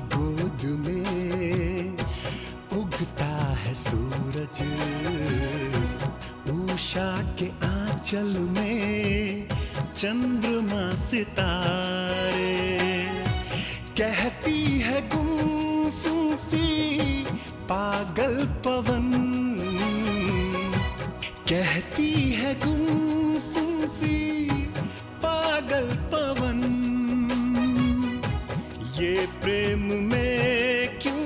गोद में उगता है सूरज, उषा के आंचल में चंद्रमा सितारे, कहती है गुमसुम सी पागल पवन, कहती है गुमसुम सी पागल पवन, ये प्रेम में क्यों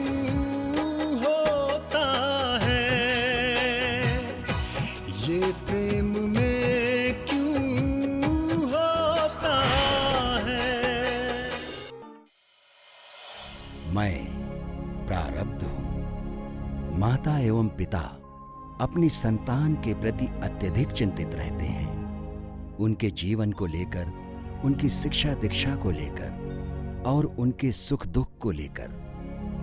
होता है, ये प्रेम में क्यों होता है। मैं प्रारब्ध हूं। माता एवं पिता अपनी संतान के प्रति अत्यधिक चिंतित रहते हैं, उनके जीवन को लेकर, उनकी शिक्षा दीक्षा को लेकर और उनके सुख दुख को लेकर,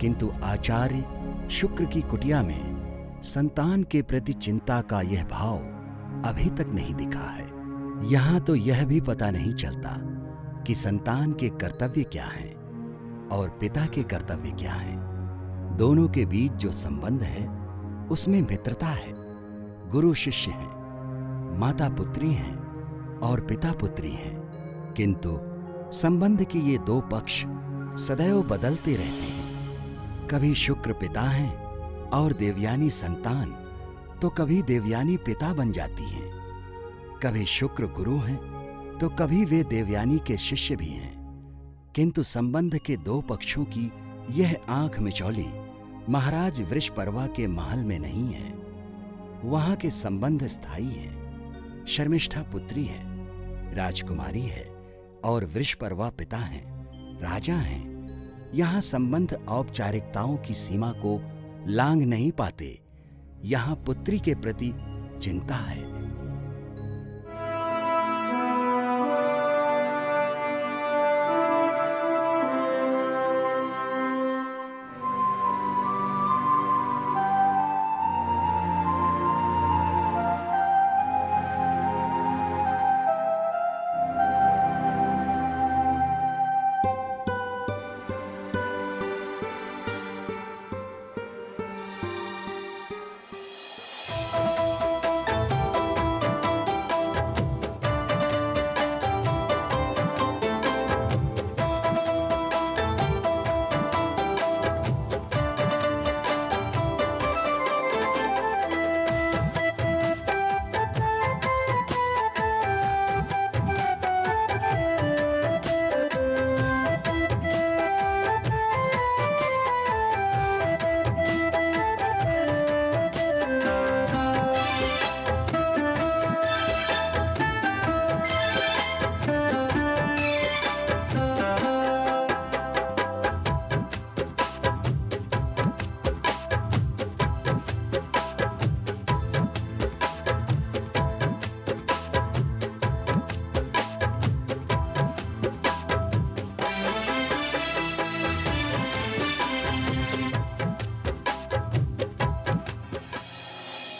किंतु आचार्य शुक्र की कुटिया में संतान के प्रति चिंता का यह भाव अभी तक नहीं दिखा है। यहां तो यह भी पता नहीं चलता कि संतान के कर्तव्य क्या हैं और पिता के कर्तव्य क्या हैं। दोनों के बीच जो संबंध है उसमें मित्रता है, गुरु शिष्य हैं, माता पुत्री हैं और पिता पुत्री हैं, किंतु संबंध के ये दो पक्ष सदैव बदलते रहते हैं। कभी शुक्र पिता हैं और देवयानी संतान, तो कभी देवयानी पिता बन जाती हैं। कभी शुक्र गुरु हैं तो कभी वे देवयानी के शिष्य भी हैं, किंतु संबंध के दो पक्षों की यह आंख मिचौली महाराज वृषपर्वा के महल में नहीं है। वहां के संबंध स्थायी हैं। शर्मिष्ठा पुत्री है, राजकुमारी है और वृषपर्वा पिता हैं, राजा हैं। यहां संबंध औपचारिकताओं की सीमा को लांघ नहीं पाते। यहां पुत्री के प्रति चिंता है।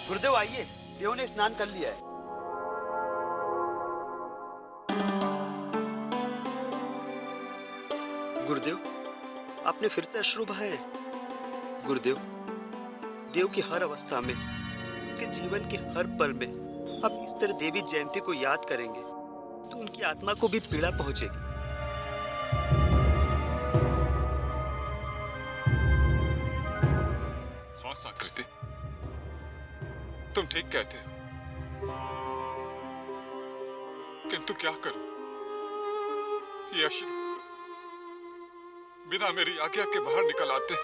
गुरुदेव आइए, देव ने स्नान कर लिया है। गुरुदेव, आपने फिर से अश्रु बहाए। गुरुदेव, देव की हर अवस्था में, उसके जीवन के हर पल में आप इस तरह देवी जयंती को याद करेंगे तो उनकी आत्मा को भी पीड़ा पहुंचेगी। हाँ संकृति, तुम ठीक कहते हो, किंतु क्या करूं? ये अश्रु बिना मेरी आज्ञा के बाहर निकल आते।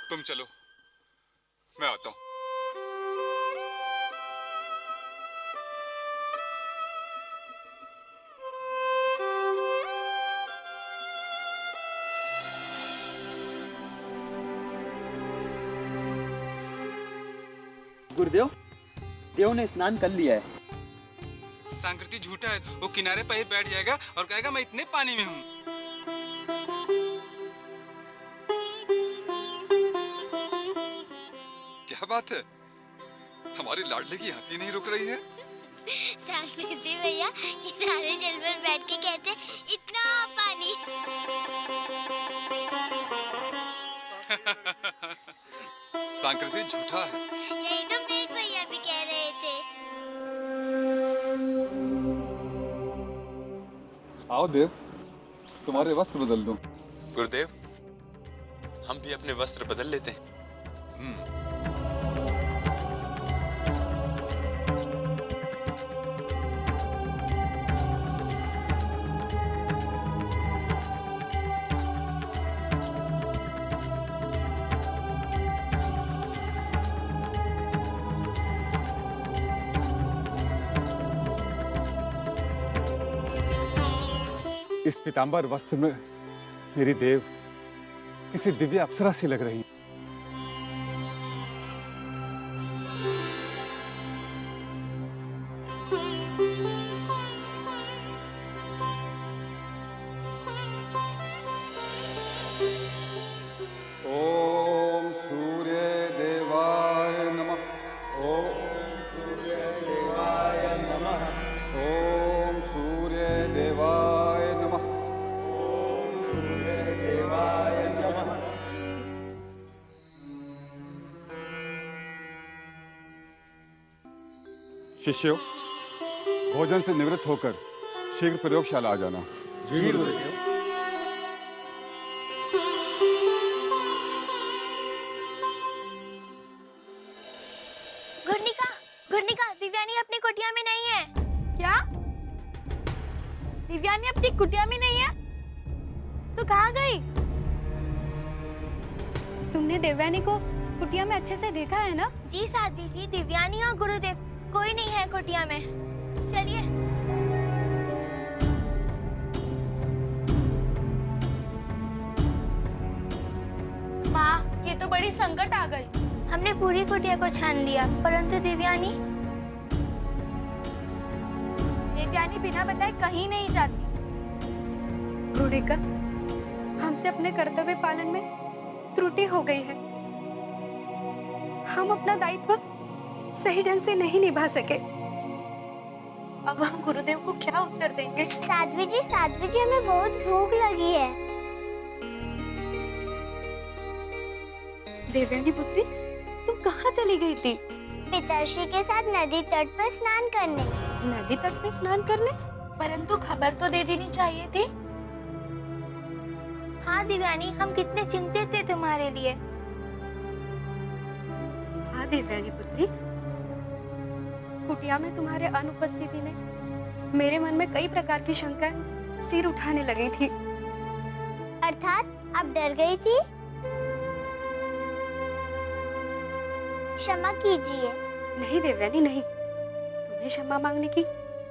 तुम चलो, मैं आता हूं। गुरुदेव, देव ने स्नान कर लिया है। संकृति झूठा है, वो किनारे पर ही बैठ जाएगा और कहेगा मैं इतने पानी में हूँ। क्या बात है, हमारी लाडली की हंसी नहीं रुक रही है। सांस्कृतिक भैया किनारे जल पर बैठ के कहते इतना पानी। सांकृति झूठा है। यही तो मेघ भैया भी कह रहे थे। आओ देव, तुम्हारे वस्त्र बदल दूं। गुरुदेव, हम भी अपने वस्त्र बदल लेते हैं। इस पीतांबर वस्त्र में मेरी देव किसी दिव्य अप्सरा सी लग रही। ओम सूर्य देवाय नमः। ओम सूर्य देवाय नमः। ओम सूर्य देवाय नमः। ओम सूर्य देवाय नमः। शिष्यों, भोजन से निवृत्त होकर शीघ्र प्रयोगशाला आ जाना। जी गुरुदेव। घुर्निका, घुर्निका, दिव्यानी अपनी कुटिया में नहीं है। क्या? दिव्यानी अपनी कुटिया में नहीं है? तो कहाँ गई? तुमने देवयानी को कुटिया में अच्छे से देखा है ना? जी साध्वी जी, दिव्यानी और गुरुदेव कोई नहीं है कुटिया में। चलिए। माँ, ये तो बड़ी संकट आ गई। हमने पूरी कुटिया को छान लिया, परंतु दिव्यानी बिना बताए कहीं नहीं जाती। गुरुडिका, हमसे अपने कर्तव्य पालन में त्रुटि हो गई है। हम अपना दायित्व सही ढंग से नहीं निभा सके। अब हम गुरुदेव को क्या उत्तर देंगे? साध्वी जी, हमें बहुत भूख लगी है। देवयानी पुत्री, तुम कहाँ चली गई थी? पिताश्री के साथ नदी तट पर स्नान करने। नदी तट पे स्नान करने? परंतु खबर तो दे देनी चाहिए थी। हाँ दिव्यानी, हम कितने चिंतित थे तुम्हारे लिए। हाँ देवयानी पुत्री, कुटिया में तुम्हारे अनुपस्थिति ने मेरे मन में कई प्रकार की शंकाएं सिर उठाने लगी थी। अर्थात आप डर गई थी? क्षमा कीजिए। नहीं देवयानी, नहीं, तुम्हें क्षमा मांगने की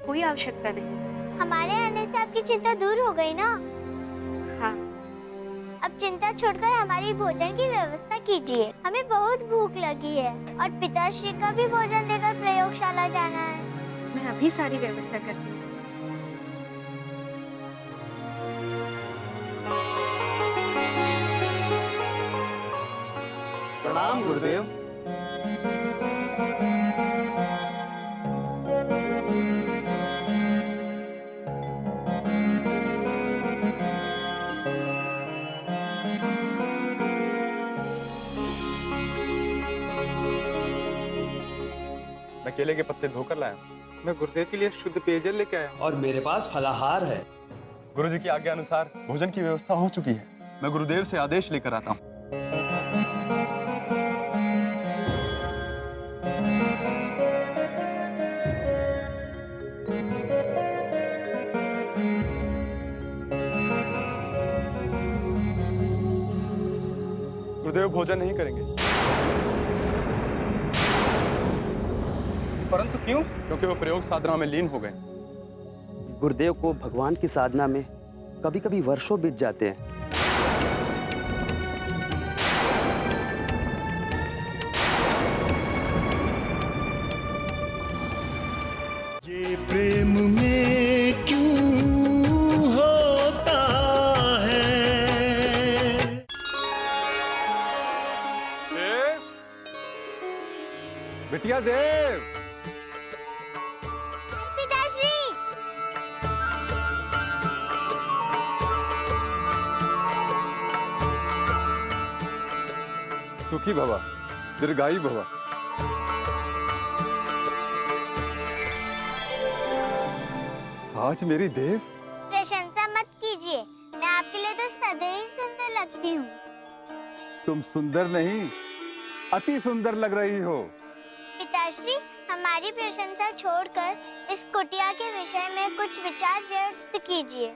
कोई आवश्यकता नहीं। हमारे आने से आपकी चिंता दूर हो गई ना? हाँ। अब चिंता छोड़कर हमारी भोजन की व्यवस्था कीजिए। हमें बहुत भूख लगी है और पिताश्री का भी भोजन लेकर प्रयोगशाला जाना है। मैं अभी सारी व्यवस्था करती हूँ। प्रणाम गुरुदेव। मैं केले के पत्ते धोकर लाया। मैं गुरुदेव के लिए शुद्ध पेयजल लेके आया। और मेरे पास फलाहार है। गुरु जी की आज्ञा अनुसार भोजन की व्यवस्था हो चुकी है। मैं गुरुदेव से आदेश लेकर आता हूँ। गुरुदेव भोजन नहीं करेंगे। परंतु क्यों? क्योंकि वो प्रयोग साधना में लीन हो गए। गुरुदेव को भगवान की साधना में कभी कभी वर्षों बीत जाते हैं। ये प्रेम में क्यों होता है? देव, बिटिया देव, सुखी भवा, दीर्घायु भवा। आज मेरी देव। प्रशंसा मत कीजिए, मैं आपके लिए तो सदैव ही सुंदर लगती हूँ। तुम सुंदर नहीं, अति सुंदर लग रही हो। पिताश्री, हमारी प्रशंसा छोड़कर इस कुटिया के विषय में कुछ विचार व्यक्त कीजिए।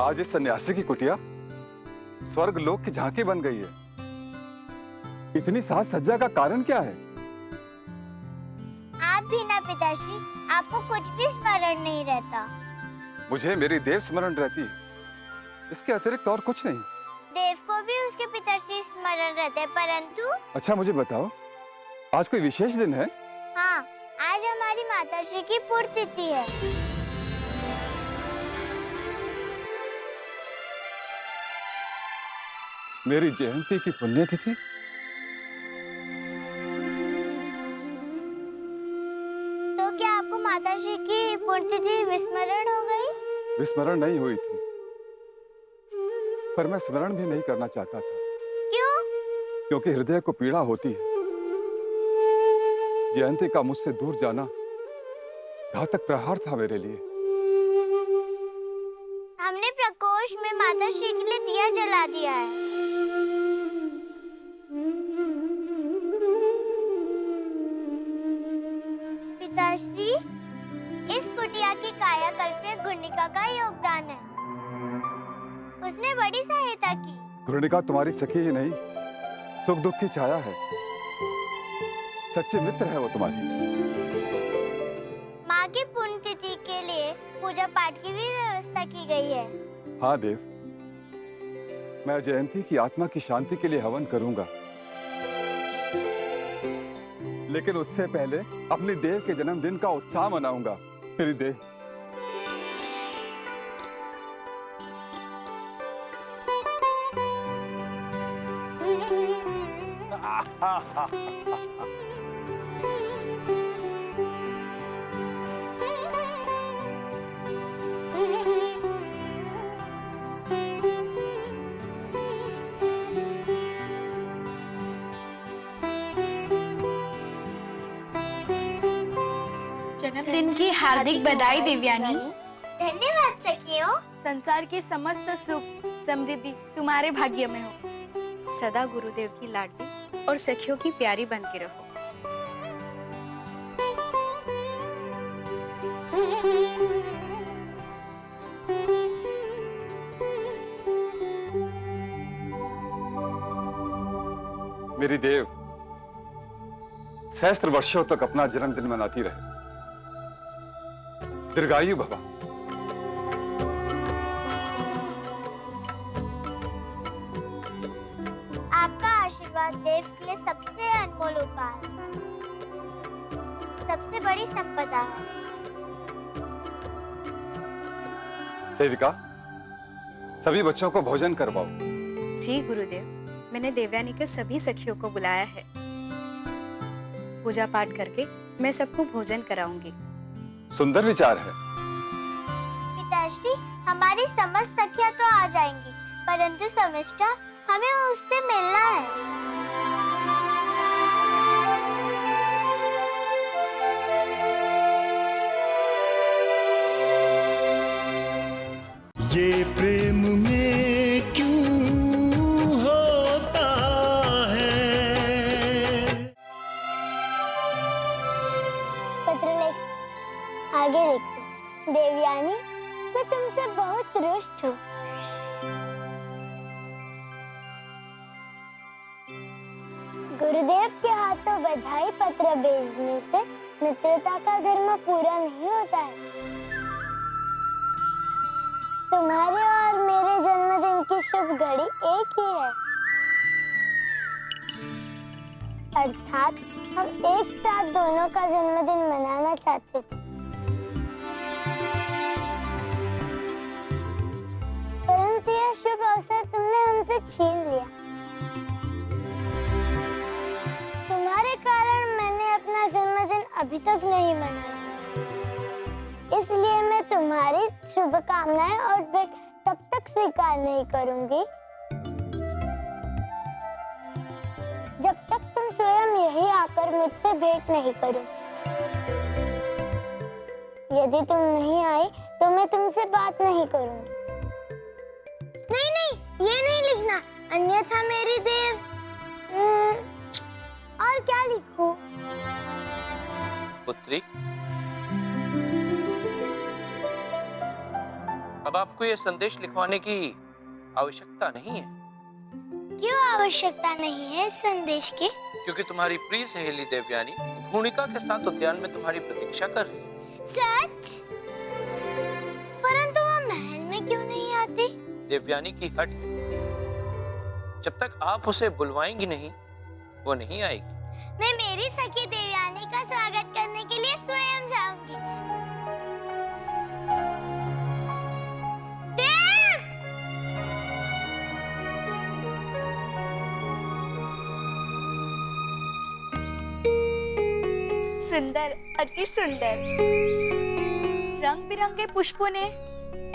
आज इस सन्यासी की कुटिया स्वर्ग लोक की झांकी बन गई है। इतनी साज सज्जा का कारण क्या है? आप भी ना पिताश्री, आपको कुछ भी स्मरण नहीं रहता। मुझे मेरी देव स्मरण रहती है, इसके अतिरिक्त और कुछ नहीं। देव को भी उसके पिताश्री स्मरण रहते हैं, परंतु। अच्छा मुझे बताओ, आज कोई विशेष दिन है? हाँ, आज हमारी माताश्री की पुण्यतिथि है। मेरी जयंती की पुण्यतिथि? तो क्या आपको माताश्री की पुण्यतिथि विस्मरण हो गई? विस्मरण नहीं हुई थी, पर मैं स्मरण भी नहीं करना चाहता था। क्यों? क्योंकि हृदय को पीड़ा होती है। जयंती का मुझसे दूर जाना घातक प्रहार था मेरे लिए। हमने प्रकोष्ठ में माताश्री के लिए दिया जला दिया है। पिताश्री, इस कुटिया की कायाकल्प में गुर्निका का योगदान है। उसने बड़ी सहायता की। गुर्निका तुम्हारी सखी ही नहीं, सुख दुख की छाया है। सच्चे मित्र है वो तुम्हारी। माँ की पुण्यतिथि के लिए पूजा पाठ की भी व्यवस्था की गई है। हाँ देव, मैं जयंती की आत्मा की शांति के लिए हवन करूंगा, लेकिन उससे पहले अपनी देव के जन्मदिन का उत्साह मनाऊंगा। मेरी देव, जन्मदिन की हार्दिक बधाई देवयानी। धन्यवाद सखियों। संसार की समस्त सुख समृद्धि तुम्हारे भाग्य में हो। सदा गुरुदेव की लाडली और सखियों की प्यारी बन के रहो। मेरी देव सहस्त्र वर्षों तक अपना जन्मदिन मनाती रहे। दीर्घायु भवा। आपका आशीर्वाद देव के लिए सबसे अनमोल उपहार, सबसे बड़ी संपदा है। सेविका, सभी बच्चों को भोजन करवाओ। जी गुरुदेव, मैंने देवयानी के सभी सखियों को बुलाया है। पूजा पाठ करके मैं सबको भोजन कराऊंगी। सुंदर विचार है। पिताश्री, हमारी समस्त सखियां तो आ जाएंगी, परंतु समिष्टा, हमें उससे मिलना है। ये प्रेम में क्यों होता है। पत्र लेख आगे लिखो। देवयानी, मैं तुमसे बहुत रुष्ट हूँ। गुरुदेव के हाथों बधाई पत्र भेजने से मित्रता का धर्म पूरा नहीं होता है। तुम्हारे और मेरे जन्मदिन की शुभ घड़ी एक ही है। अर्थात हम एक साथ दोनों का जन्मदिन मनाना चाहते थे, परंतु यह शुभ अवसर तुमने हमसे छीन लिया। तुम्हारे कारण मैंने अपना जन्मदिन अभी तक नहीं मनाया, इसलिए मैं तुम्हारी शुभकामनाएं और भेंट तब तक स्वीकार नहीं करूंगी जब तक तुम स्वयं यही आकर मुझसे भेंट नहीं करो। यदि तुम नहीं आई तो मैं तुमसे बात नहीं करूंगी। नहीं नहीं, ये नहीं लिखना, अन्यथा मेरी देव। और क्या लिखूं? पुत्री, अब आपको ये संदेश लिखवाने की आवश्यकता नहीं है। क्यों आवश्यकता नहीं है इस संदेश की? क्योंकि तुम्हारी प्रिय सहेली देवयानी घूर्णिका के साथ उद्यान में तुम्हारी प्रतीक्षा कर रही है। सच? परंतु वो महल में क्यों नहीं आती? देवयानी की हट है। जब तक आप उसे बुलवाएंगी नहीं, वो नहीं आएगी। मैं मेरी सखी देवयानी का स्वागत करने के लिए स्वयं जाऊंगी। देव! सुंदर, अति सुंदर। रंग बिरंगे पुष्पों ने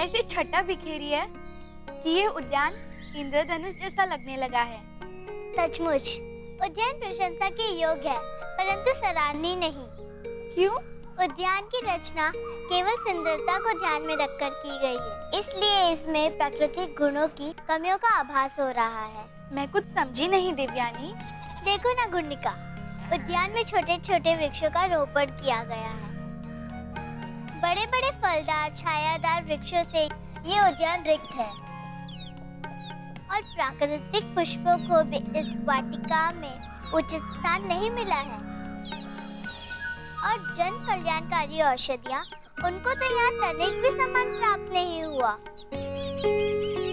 ऐसी छटा बिखेरी है कि ये उद्यान इंद्रधनुष जैसा लगने लगा है। सचमुच उद्यान प्रशंसा के योग्य है, परंतु सराहनीय नहीं। क्यों? उद्यान की रचना केवल सुंदरता को ध्यान में रखकर की गई है, इसलिए इसमें प्राकृतिक गुणों की कमियों का आभास हो रहा है। मैं कुछ समझी नहीं देवयानी। देखो ना घूर्णिका, उद्यान में छोटे छोटे वृक्षों का रोपण किया गया है। बड़े बड़े फलदार छायादार वृक्षों से ये उद्यान रिक्त है और प्राकृतिक पुष्पों को भी इस वाटिका में उचित स्थान नहीं मिला है। और जन कल्याणकारी औषधियाँ, उनको तो यहाँ तनिक भी सम्मान प्राप्त नहीं हुआ।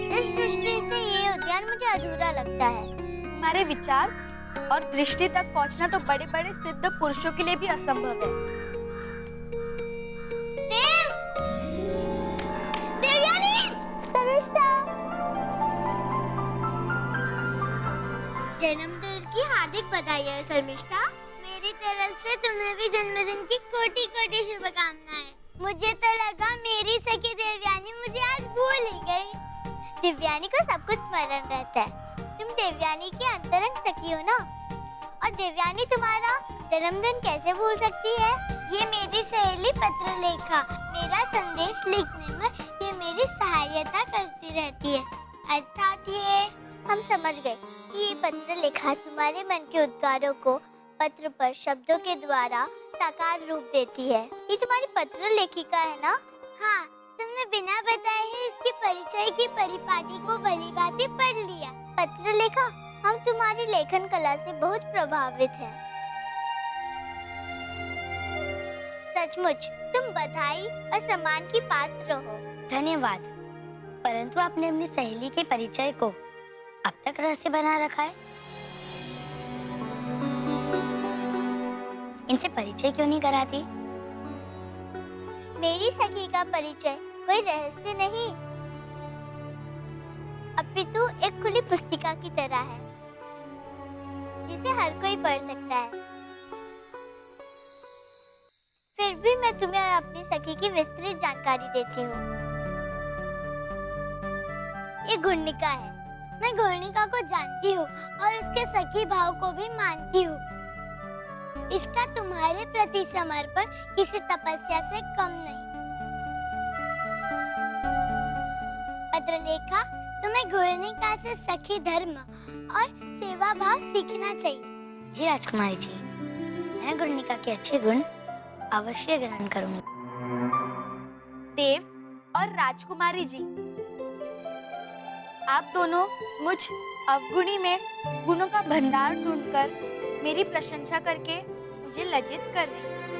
इस दृष्टि से ये उद्यान मुझे अधूरा लगता है। हमारे विचार और दृष्टि तक पहुँचना तो बड़े बड़े सिद्ध पुरुषों के लिए भी असंभव है। देव! देवयानी! शर्मिष्ठा! जन्मदिन की हार्दिक बधाई है शर्मिष्ठा। मेरी तरफ से तुम्हें भी जन्मदिन की कोटि कोटि शुभकामनाएं। मुझे तो लगा मेरी सखी देवयानी मुझे आज भूल ही गई। देवयानी को सब कुछ स्मरण रहता है। तुम देवयानी की अंतरंग सखी हो ना, और देवयानी तुम्हारा जन्मदिन कैसे भूल सकती है? ये मेरी सहेली पत्रलेखा मेरा संदेश लिखने में ये मेरी सहायता करती रहती है। अर्थात ये हम समझ गए कि ये पत्रलेखा तुम्हारे मन के उद्गारों को पत्र पर शब्दों के द्वारा साकार रूप देती है। ये तुम्हारी पत्र लेखिका है ना? हाँ, तुमने बिना बताए ही इसके परिचय की परिपाटी को भलीभांति पढ़ लिया। पत्र लेखा, हम तुम्हारी लेखन कला से बहुत प्रभावित हैं। सचमुच तुम बधाई और सम्मान की पात्र हो। धन्यवाद। परंतु आपने अपनी सहेली के परिचय को अब तक रहस्य बना रखा है। इनसे परिचय क्यों नहीं कराती? मेरी सखी का परिचय कोई रहस्य नहीं, अपितु एक खुली पुस्तिका की तरह है जिसे हर कोई पढ़ सकता है। फिर भी मैं तुम्हें अपनी सखी की विस्तृत जानकारी देती हूँ। ये घूर्णिका है। मैं घूर्णिका को जानती हूँ और उसके सखी भाव को भी मानती हूँ। इसका तुम्हारे प्रति समर्पण किसी तपस्या से कम नहीं। पत्रलेखा, तुम्हें घूर्णिका से सखी धर्म और सेवा भाव सीखना चाहिए। जी राजकुमारी जी, मैं घूर्णिका के अच्छे गुण अवश्य ग्रहण करूंगी। देव और राजकुमारी जी, आप दोनों मुझ अवगुणी में गुणों का भंडार ढूंढकर मेरी प्रशंसा करके मुझे लज्जित कर रहे हैं।